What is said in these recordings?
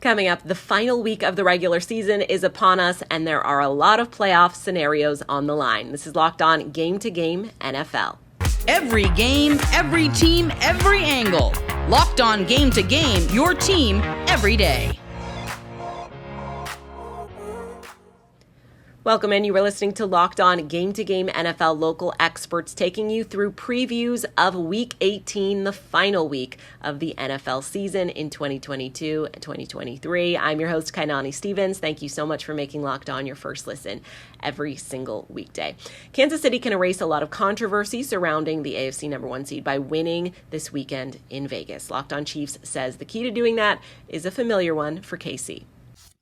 Coming up, the final week of the regular season is upon us, and there are a lot of playoff scenarios on the line. This is Locked On Game to Game NFL. Every game, every team, every angle. Locked On Game to Game, your team every day. Welcome in. You are listening to Locked On Game to Game NFL, local experts taking you through previews of Week 18, the final week of the NFL season in 2022 and 2023. I'm your host, Kainani Stevens. Thank you so much for making Locked On your first listen every single weekday. Kansas City can erase a lot of controversy surrounding the AFC number one seed by winning this weekend in Vegas. Locked On Chiefs says the key to doing that is a familiar one for KC.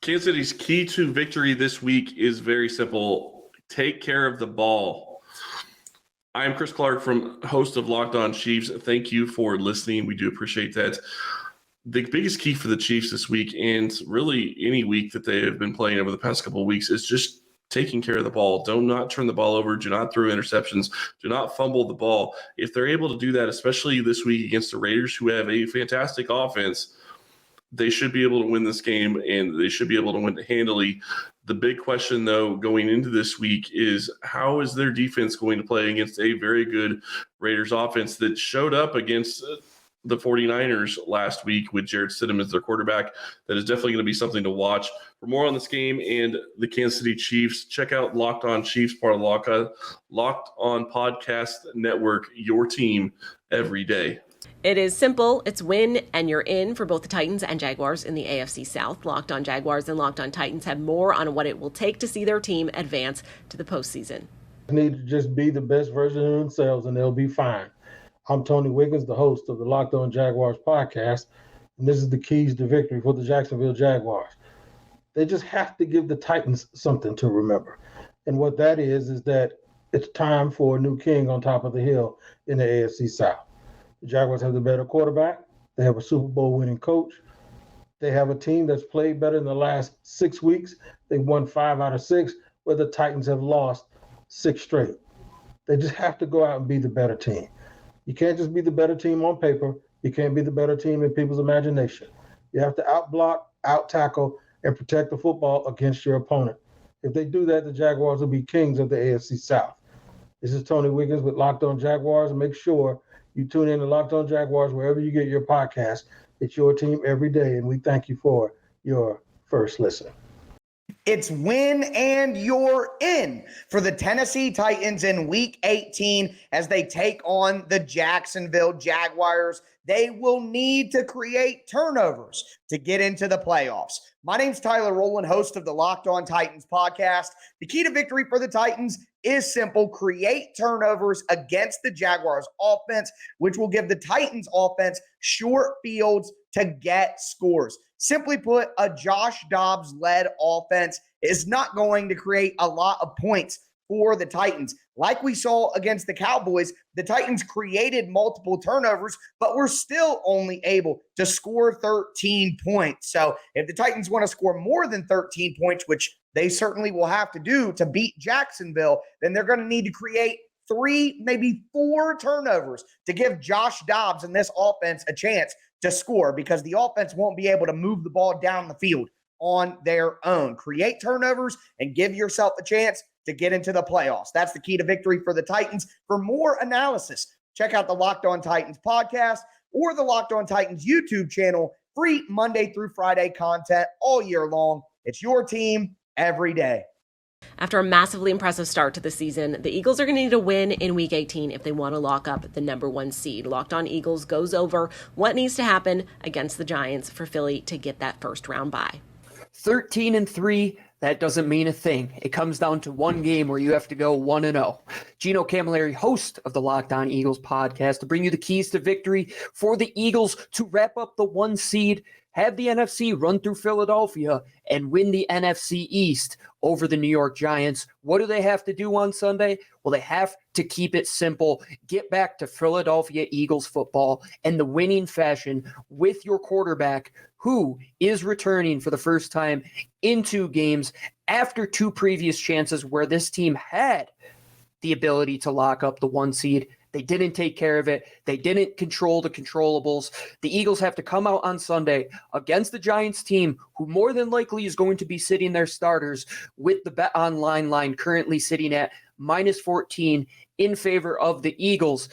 Kansas City's key to victory this week is very simple. Take care of the ball. I'm Chris Clark, host of Locked On Chiefs. Thank you for listening. We do appreciate that. The biggest key for the Chiefs this week, and really any week that they have been playing over the past couple of weeks, is just taking care of the ball. Do not turn the ball over. Do not throw interceptions. Do not fumble the ball. If they're able to do that, especially this week against the Raiders, who have a fantastic offense, they should be able to win this game, and they should be able to win it handily. The big question, though, going into this week is how is their defense going to play against a very good Raiders offense that showed up against the 49ers last week with Jarrett Stidham as their quarterback? That is definitely going to be something to watch. For more on this game and the Kansas City Chiefs, check out Locked On Chiefs, part of Locked On Podcast Network, your team every day. It is simple. It's win and you're in for both the Titans and Jaguars in the AFC South. Locked On Jaguars and Locked On Titans have more on what it will take to see their team advance to the postseason. They need to just be the best version of themselves and they'll be fine. I'm Tony Wiggins, the host of the Locked On Jaguars podcast, and this is the keys to victory for the Jacksonville Jaguars. They just have to give the Titans something to remember. And what that is that it's time for a new king on top of the hill in the AFC South. The Jaguars have the better quarterback. They have a Super Bowl winning coach. They have a team that's played better in the last 6 weeks. They've won 5 out of 6, where the Titans have lost 6 straight. They just have to go out and be the better team. You can't just be the better team on paper. You can't be the better team in people's imagination. You have to outblock, out-tackle, and protect the football against your opponent. If they do that, the Jaguars will be kings of the AFC South. This is Tony Wiggins with Locked On Jaguars. Make sure you tune in to Locked On Jaguars wherever you get your podcast. It's your team every day, and we thank you for your first listen. It's win and you're in for the Tennessee Titans in Week 18 as they take on the Jacksonville Jaguars. They will need to create turnovers to get into the playoffs. My name's Tyler Rowland, host of the Locked On Titans podcast. The key to victory for the Titans is simple: create turnovers against the Jaguars offense, which will give the Titans offense short fields to get scores. Simply put, a Josh Dobbs-led offense is not going to create a lot of points for the Titans. Like we saw against the Cowboys, the Titans created multiple turnovers, but were still only able to score 13 points. So if the Titans want to score more than 13 points, which they certainly will have to do to beat Jacksonville, then they're going to need to create 3, maybe 4 turnovers to give Josh Dobbs and this offense a chance to score, because the offense won't be able to move the ball down the field on their own. Create turnovers and give yourself a chance to get into the playoffs. That's the key to victory for the Titans. For more analysis, check out the Locked On Titans podcast or the Locked On Titans YouTube channel. Free Monday through Friday content all year long. It's your team every day. After a massively impressive start to the season, the Eagles are going to need a win in Week 18 if they want to lock up the number one seed. Locked On Eagles goes over what needs to happen against the Giants for Philly to get that first round bye. 13-3, that doesn't mean a thing. It comes down to one game where you have to go 1-0. Gino Camilleri, host of the Locked On Eagles podcast, to bring you the keys to victory for the Eagles to wrap up the 1 seed, have the NFC run through Philadelphia, and win the NFC East over the New York Giants. What do they have to do on Sunday? Well, they have to keep it simple. Get back to Philadelphia Eagles football and the winning fashion with your quarterback, who is returning for the first time in 2 games after 2 previous chances where this team had the ability to lock up the 1 seed They didn't take care of it. They didn't control the controllables. The Eagles have to come out on Sunday against the Giants team, who more than likely is going to be sitting their starters, with the Bet Online line currently sitting at -14 in favor of the Eagles.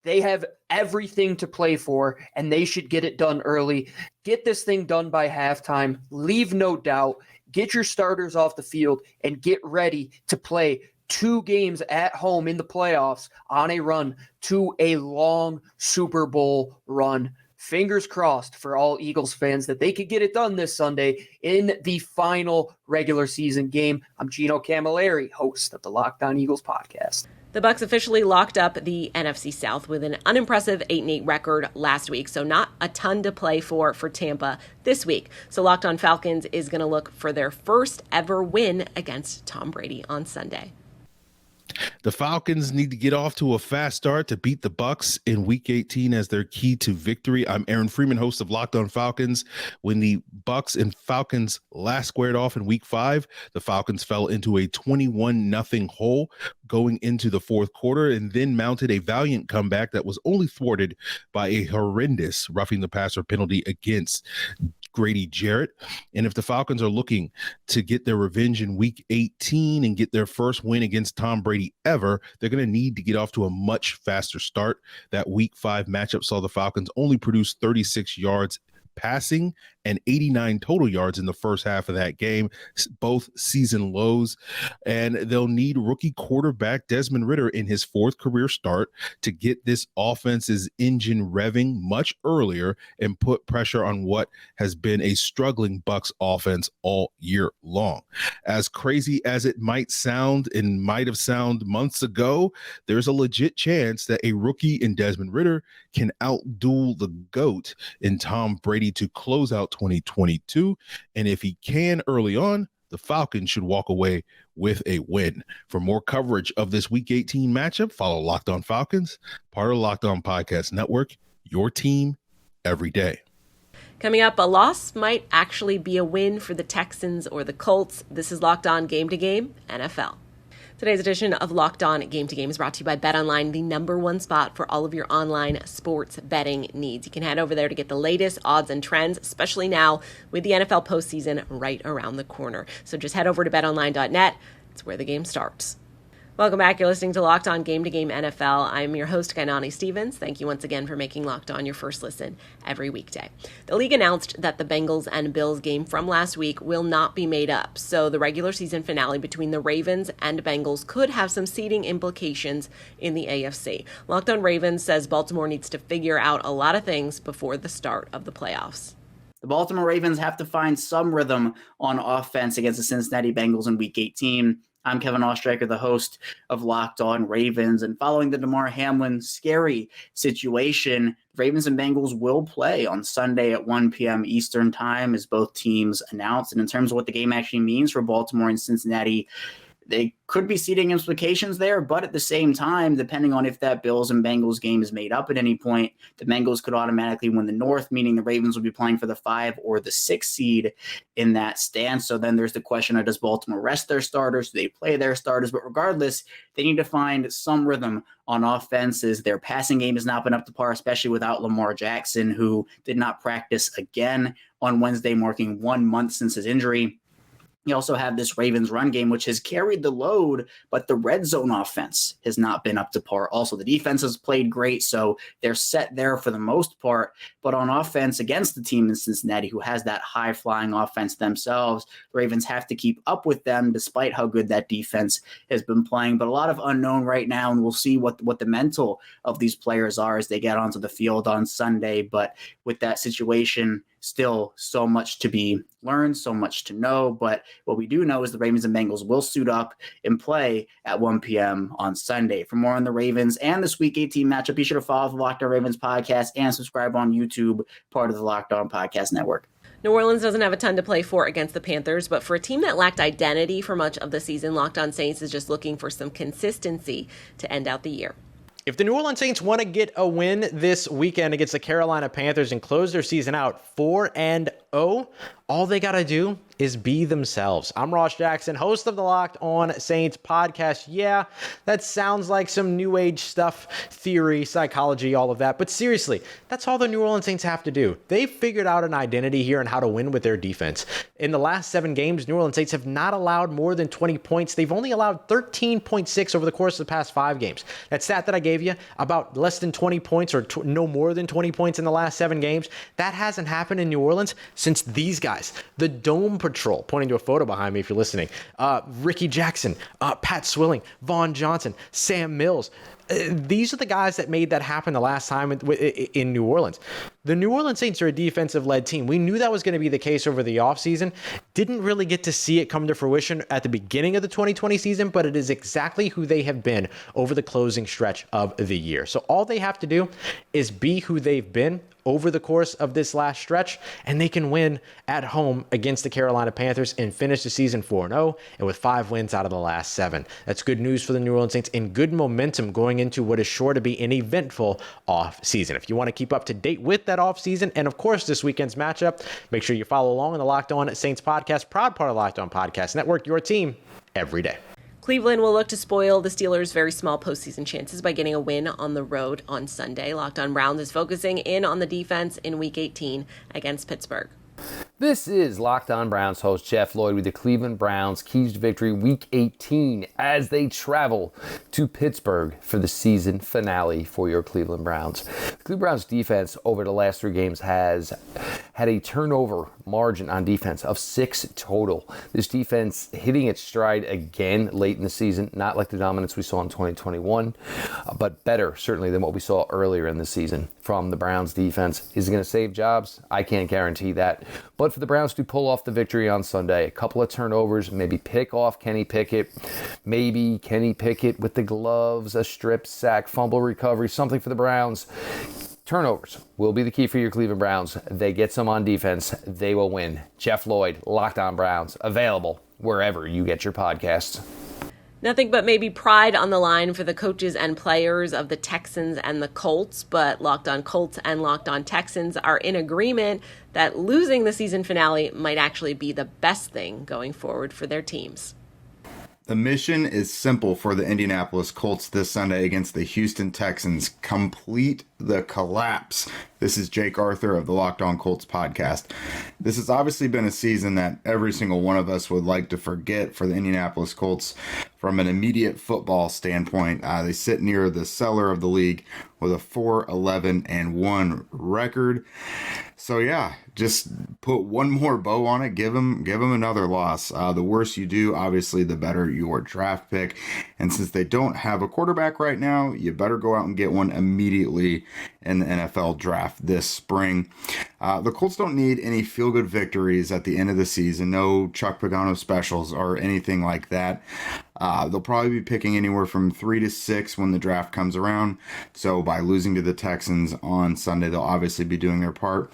They have everything to play for, and they should get it done early. Get this thing done by halftime. Leave no doubt. Get your starters off the field and get ready to play 2 games at home in the playoffs on a run to a long Super Bowl run. Fingers crossed for all Eagles fans that they could get it done this Sunday in the final regular season game. I'm Gino Camilleri, host of the Locked On Eagles podcast. The Bucs officially locked up the NFC South with an unimpressive 8-8 record last week, so not a ton to play for Tampa this week. So Locked On Falcons is going to look for their first ever win against Tom Brady on Sunday. The Falcons need to get off to a fast start to beat the Bucs in Week 18 as their key to victory. I'm Aaron Freeman, host of Locked On Falcons. When the Bucs and Falcons last squared off in Week 5, the Falcons fell into a 21-0 hole going into the fourth quarter and then mounted a valiant comeback that was only thwarted by a horrendous roughing the passer penalty against Grady Jarrett. And if the Falcons are looking to get their revenge in Week 18 and get their first win against Tom Brady ever, they're going to need to get off to a much faster start. That Week 5 matchup saw the Falcons only produce 36 yards passing and 89 total yards in the first half of that game, both season lows. And they'll need rookie quarterback Desmond Ridder in his 4th career start to get this offense's engine revving much earlier and put pressure on what has been a struggling Bucs offense all year long. As crazy as it might sound and might have sounded months ago, there's a legit chance that a rookie in Desmond Ridder can outduel the GOAT in Tom Brady to close out 2022. And if he can early on, the Falcons should walk away with a win. For more coverage of this Week 18 matchup, follow Locked On Falcons, part of Locked On Podcast Network, your team every day. Coming up, a loss might actually be a win for the Texans or the Colts. This is Locked On Game to Game NFL. Today's edition of Locked On Game to Game is brought to you by BetOnline, the #1 spot for all of your online sports betting needs. You can head over there to get the latest odds and trends, especially now with the NFL postseason right around the corner. So just head over to betonline.net. It's where the game starts. Welcome back. You're listening to Locked On Game to Game NFL. I'm your host, Kainani Stevens. Thank you once again for making Locked On your first listen every weekday. The league announced that the Bengals and Bills game from last week will not be made up, so the regular season finale between the Ravens and Bengals could have some seeding implications in the AFC. Locked On Ravens says Baltimore needs to figure out a lot of things before the start of the playoffs. The Baltimore Ravens have to find some rhythm on offense against the Cincinnati Bengals in Week 18. I'm Kevin Ostreicher, the host of Locked On Ravens. And following the Damar Hamlin scary situation, Ravens and Bengals will play on Sunday at 1 p.m. Eastern time, as both teams announced. And in terms of what the game actually means for Baltimore and Cincinnati, they could be seeding implications there, but at the same time, depending on if that Bills and Bengals game is made up at any point, the Bengals could automatically win the North, meaning the Ravens will be playing for the 5 or the 6 seed in that stance. So then there's the question of, does Baltimore rest their starters? Do they play their starters? But regardless, they need to find some rhythm on offenses. Their passing game has not been up to par, especially without Lamar Jackson, who did not practice again on Wednesday, marking 1 month since his injury. You also have this Ravens run game, which has carried the load, but the red zone offense has not been up to par. Also, the defense has played great, so they're set there for the most part. But on offense against the team in Cincinnati, who has that high-flying offense themselves, the Ravens have to keep up with them despite how good that defense has been playing. But a lot of unknown right now, and we'll see what the mental of these players are as they get onto the field on Sunday. But with that situation, still so much to be learned, so much to know. But what we do know is the Ravens and Bengals will suit up and play at 1 p.m. on Sunday. For more on the Ravens and this Week 18 matchup, be sure to follow the Locked On Ravens podcast and subscribe on YouTube, part of the Locked On Podcast Network. New Orleans doesn't have a ton to play for against the Panthers, but for a team that lacked identity for much of the season, Locked On Saints is just looking for some consistency to end out the year. If the New Orleans Saints want to get a win this weekend against the Carolina Panthers and close their season out 4-0, 4-0, all they got to do is be themselves. I'm Ross Jackson, host of the Locked On Saints podcast. Yeah, that sounds like some new age stuff, theory, psychology, all of that. But seriously, that's all the New Orleans Saints have to do. They've figured out an identity here and how to win with their defense. In the last 7 games, New Orleans Saints have not allowed more than 20 points. They've only allowed 13.6 over the course of the past 5 games. That stat that I gave you about less than 20 points or no more than 20 points in the last 7 games, that hasn't happened in New Orleans since these guys, the Dome Patrol, pointing to a photo behind me if you're listening, Ricky Jackson, Pat Swilling, Vaughn Johnson, Sam Mills. These are the guys that made that happen the last time in New Orleans. The New Orleans Saints are a defensive-led team. We knew that was going to be the case over the offseason. Didn't really get to see it come to fruition at the beginning of the 2020 season, but it is exactly who they have been over the closing stretch of the year. So all they have to do is be who they've been over the course of this last stretch, and they can win at home against the Carolina Panthers and finish the season 4-0 and with 5 wins out of the last 7. That's good news for the New Orleans Saints and good momentum going into what is sure to be an eventful off season. If you want to keep up to date with that off season and of course this weekend's matchup, make sure you follow along on the Locked On Saints podcast, proud part of Locked On Podcast Network, your team every day. Cleveland will look to spoil the Steelers' very small postseason chances by getting a win on the road on Sunday. Locked On Browns is focusing in on the defense in Week 18 against Pittsburgh. This is Locked On Browns host Jeff Lloyd with the Cleveland Browns keys to victory Week 18 as they travel to Pittsburgh for the season finale for your Cleveland Browns. The Cleveland Browns defense over the last 3 games has had a turnover margin on defense of 6 total. This defense hitting its stride again late in the season, not like the dominance we saw in 2021, but better certainly than what we saw earlier in the season from the Browns defense. Is it going to save jobs? I can't guarantee that. But for the Browns to pull off the victory on Sunday, a couple of turnovers, maybe pick off Kenny Pickett, maybe Kenny Pickett with the gloves, a strip sack, fumble recovery, something for the Browns. Turnovers will be the key for your Cleveland Browns. They get some on defense, they will win. Jeff Lloyd, Locked On Browns, available wherever you get your podcasts. Nothing but maybe pride on the line for the coaches and players of the Texans and the Colts, but Locked On Colts and Locked On Texans are in agreement that losing the season finale might actually be the best thing going forward for their teams. The mission is simple for the Indianapolis Colts this Sunday against the Houston Texans. Complete the collapse. This is Jake Arthur of the Locked On Colts podcast. This has obviously been a season that every single one of us would like to forget for the Indianapolis Colts from an immediate football standpoint. They sit near the cellar of the league with a 4-11-1 record. So yeah, just put one more bow on it. Give them another loss. The worse you do, obviously, the better your draft pick. And since they don't have a quarterback right now, you better go out and get one immediately in the NFL draft this spring. The Colts don't need any feel-good victories at the end of the season. No Chuck Pagano specials or anything like that. They'll probably be picking anywhere from 3 to 6 when the draft comes around. So by losing to the Texans on Sunday, they'll obviously be doing their part.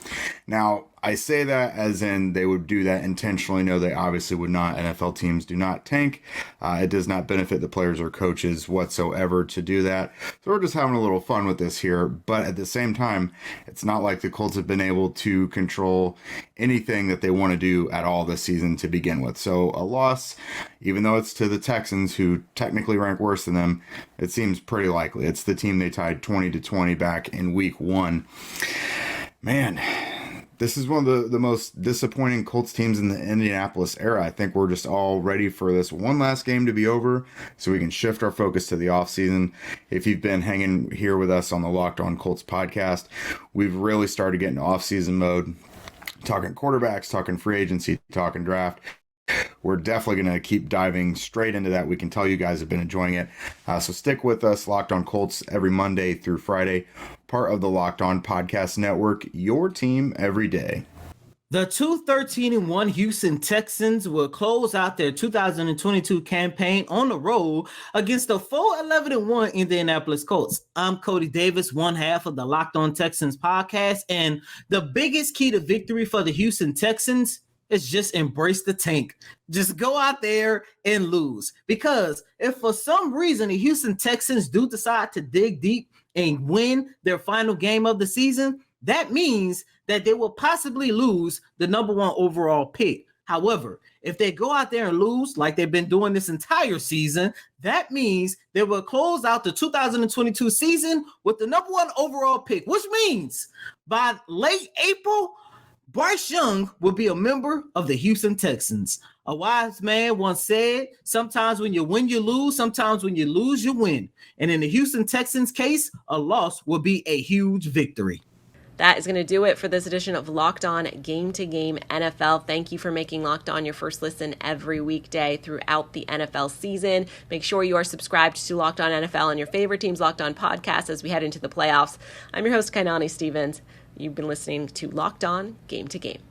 Now, I say that as in they would do that intentionally. No, they obviously would not. NFL teams do not tank. It does not benefit the players or coaches whatsoever to do that. So we're just having a little fun with this here. But at the same time, it's not like the Colts have been able to control anything that they want to do at all this season to begin with. So a loss, even though it's to the Texans, who technically rank worse than them, it seems pretty likely. It's the team they tied 20-20 back in week 1. Man, this is one of the most disappointing Colts teams in the Indianapolis era. I think we're just all ready for this one last game to be over so we can shift our focus to the offseason. If you've been hanging here with us on the Locked On Colts podcast, we've really started getting offseason mode, talking quarterbacks, talking free agency, talking draft. We're definitely going to keep diving straight into that. We can tell you guys have been enjoying it. So stick with us. Locked On Colts every Monday through Friday. Part of the Locked On Podcast Network. Your team every day. The 2-13-1 Houston Texans will close out their 2022 campaign on the road against the 4-11-1 Indianapolis Colts. I'm Cody Davis, one half of the Locked On Texans podcast, and the biggest key to victory for the Houston Texans is just embrace the tank. Just go out there and lose. Because if for some reason the Houston Texans do decide to dig deep and win their final game of the season, that means that they will possibly lose the number 1 overall pick. However, if they go out there and lose like they've been doing this entire season, that means they will close out the 2022 season with the number 1 overall pick, which means by late April, Bryce Young will be a member of the Houston Texans. A wise man once said, sometimes when you win, you lose. Sometimes when you lose, you win. And in the Houston Texans case, a loss will be a huge victory. That is going to do it for this edition of Locked On Game to Game NFL. Thank you for making Locked On your first listen every weekday throughout the NFL season. Make sure you are subscribed to Locked On NFL and your favorite team's Locked On podcast as we head into the playoffs. I'm your host, Kainani Stevens. You've been listening to Locked On Game to Game.